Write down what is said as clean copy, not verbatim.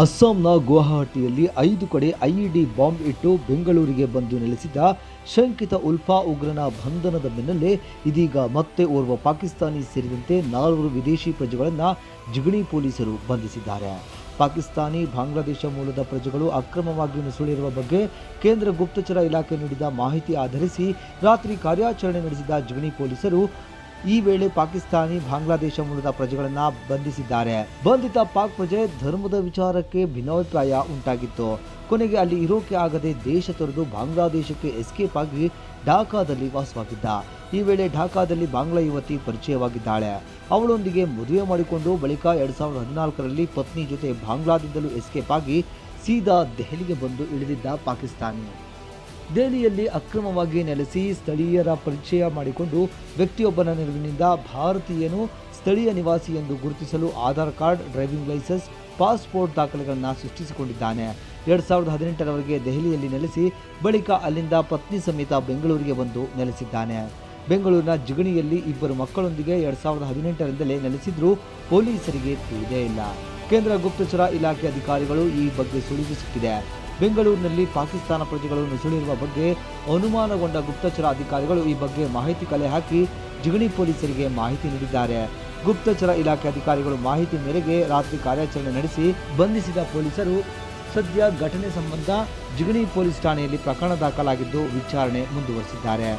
ಅಸ್ಸಾಂನ ಗುವಾಹಟಿಯಲ್ಲಿ 5 ಕಡೆ ಐಇಡಿ ಬಾಂಬ್ ಇಟ್ಟು ಬೆಂಗಳೂರಿಗೆ ಬಂದು ನೆಲೆಸಿದ್ದ ಶಂಕಿತ ಉಲ್ಫಾ ಉಗ್ರನ ಬಂಧನದ ಬೆನ್ನಲ್ಲೇ ಇದೀಗ ಮತ್ತೆ ಓರ್ವ ಪಾಕಿಸ್ತಾನಿ ಸೇರಿದಂತೆ 4 ವಿದೇಶಿ ಪ್ರಜೆಗಳನ್ನು ಜಿಗಣಿ ಪೊಲೀಸರು ಬಂಧಿಸಿದ್ದಾರೆ. ಪಾಕಿಸ್ತಾನಿ ಬಾಂಗ್ಲಾದೇಶ ಮೂಲದ ಪ್ರಜೆಗಳು ಅಕ್ರಮವಾಗಿ ನುಸುಳಿರುವ ಬಗ್ಗೆ ಕೇಂದ್ರ ಗುಪ್ತಚರ ಇಲಾಖೆ ನೀಡಿದ ಮಾಹಿತಿ ಆಧರಿಸಿ ರಾತ್ರಿ ಕಾರ್ಯಾಚರಣೆ ನಡೆಸಿದ ಜಿಗಣಿ ಪೊಲೀಸರು ಈ ವೇಳೆ ಪಾಕಿಸ್ತಾನಿ ಬಾಂಗ್ಲಾದೇಶ ಮೂಲದ ಪ್ರಜೆಗಳನ್ನು ಬಂಧಿಸಿದ್ದಾರೆ. ಬಂಧಿತ ಪಾಕ್ ಪ್ರಜೆ ಧರ್ಮದ ವಿಚಾರಕ್ಕೆ ಭಿನ್ನಾಭಿಪ್ರಾಯ ಉಂಟಾಗಿತ್ತು. ಕೊನೆಗೆ ಅಲ್ಲಿ ಇರೋಕೆ ಆಗದೆ ದೇಶ ತೊರೆದು ಬಾಂಗ್ಲಾದೇಶಕ್ಕೆ ಎಸ್ಕೇಪ್ ಆಗಿ ಢಾಕಾದಲ್ಲಿ ವಾಸವಾಗಿದ್ದ. ಈ ವೇಳೆ ಢಾಕಾದಲ್ಲಿ ಬಾಂಗ್ಲಾ ಯುವತಿ ಪರಿಚಯವಾಗಿದ್ದಾಳೆ. ಅವಳೊಂದಿಗೆ ಮದುವೆ ಮಾಡಿಕೊಂಡು ಬಳಿಕ 2014ರಲ್ಲಿ ಪತ್ನಿ ಜೊತೆ ಬಾಂಗ್ಲಾದಿಂದಲೂ ಎಸ್ಕೇಪ್ ಆಗಿ ಸೀದಾ ದೆಹಲಿಗೆ ಬಂದು ಇಳಿದಿದ್ದ ಪಾಕಿಸ್ತಾನಿ. ದೆಹಲಿಯಲ್ಲಿ ಅಕ್ರಮವಾಗಿ ನೆಲೆಸಿ ಸ್ಥಳೀಯರ ಪರಿಚಯ ಮಾಡಿಕೊಂಡು ವ್ಯಕ್ತಿಯೊಬ್ಬನ ನೆರವಿನಿಂದ ಭಾರತೀಯನು ಸ್ಥಳೀಯ ನಿವಾಸಿ ಎಂದು ಗುರುತಿಸಲು Aadhaar card, driving licence, passport ದಾಖಲೆಗಳನ್ನು ಸೃಷ್ಟಿಸಿಕೊಂಡಿದ್ದಾನೆ. 2018ರವರೆಗೆ ದೆಹಲಿಯಲ್ಲಿ ನೆಲೆಸಿ ಬಳಿಕ ಅಲ್ಲಿಂದ ಪತ್ನಿ ಸಮೇತ ಬೆಂಗಳೂರಿಗೆ ಬಂದು ನೆಲೆಸಿದ್ದಾನೆ. ಬೆಂಗಳೂರಿನ ಜಿಗಣಿಯಲ್ಲಿ 2 ಮಕ್ಕಳೊಂದಿಗೆ 2018ರಿಂದಲೇ ನೆಲೆಸಿದ್ರೂ ಪೊಲೀಸರಿಗೆ ತಿಳಿದೇ ಇಲ್ಲ. ಕೇಂದ್ರ ಗುಪ್ತಚರ ಇಲಾಖೆ ಅಧಿಕಾರಿಗಳು ಈ ಬಗ್ಗೆ ಸುಳಿವು ಸಿಕ್ಕಿದೆ. ಬೆಂಗಳೂರಿನಲ್ಲಿ ಪಾಕಿಸ್ತಾನ ಪ್ರಜೆಗಳು ನುಸುಳಿರುವ ಬಗ್ಗೆ ಅನುಮಾನಗೊಂಡ ಗುಪ್ತಚರ ಅಧಿಕಾರಿಗಳು ಈ ಬಗ್ಗೆ ಮಾಹಿತಿ ಕಲೆ ಹಾಕಿ ಜಿಗಣಿ ಪೊಲೀಸರಿಗೆ ಮಾಹಿತಿ ನೀಡಿದ್ದಾರೆ. ಗುಪ್ತಚರ ಇಲಾಖೆ ಅಧಿಕಾರಿಗಳು ಮಾಹಿತಿ ಮೇರೆಗೆ ರಾತ್ರಿ ಕಾರ್ಯಾಚರಣೆ ನಡೆಸಿ ಬಂಧಿಸಿದ ಪೊಲೀಸರು ಸದ್ಯ ಘಟನೆ ಸಂಬಂಧ ಜಿಗಣಿ ಪೊಲೀಸ್ ಠಾಣೆಯಲ್ಲಿ ಪ್ರಕರಣ ದಾಖಲಾಗಿದ್ದು ವಿಚಾರಣೆ ಮುಂದುವರೆಸಿದ್ದಾರೆ.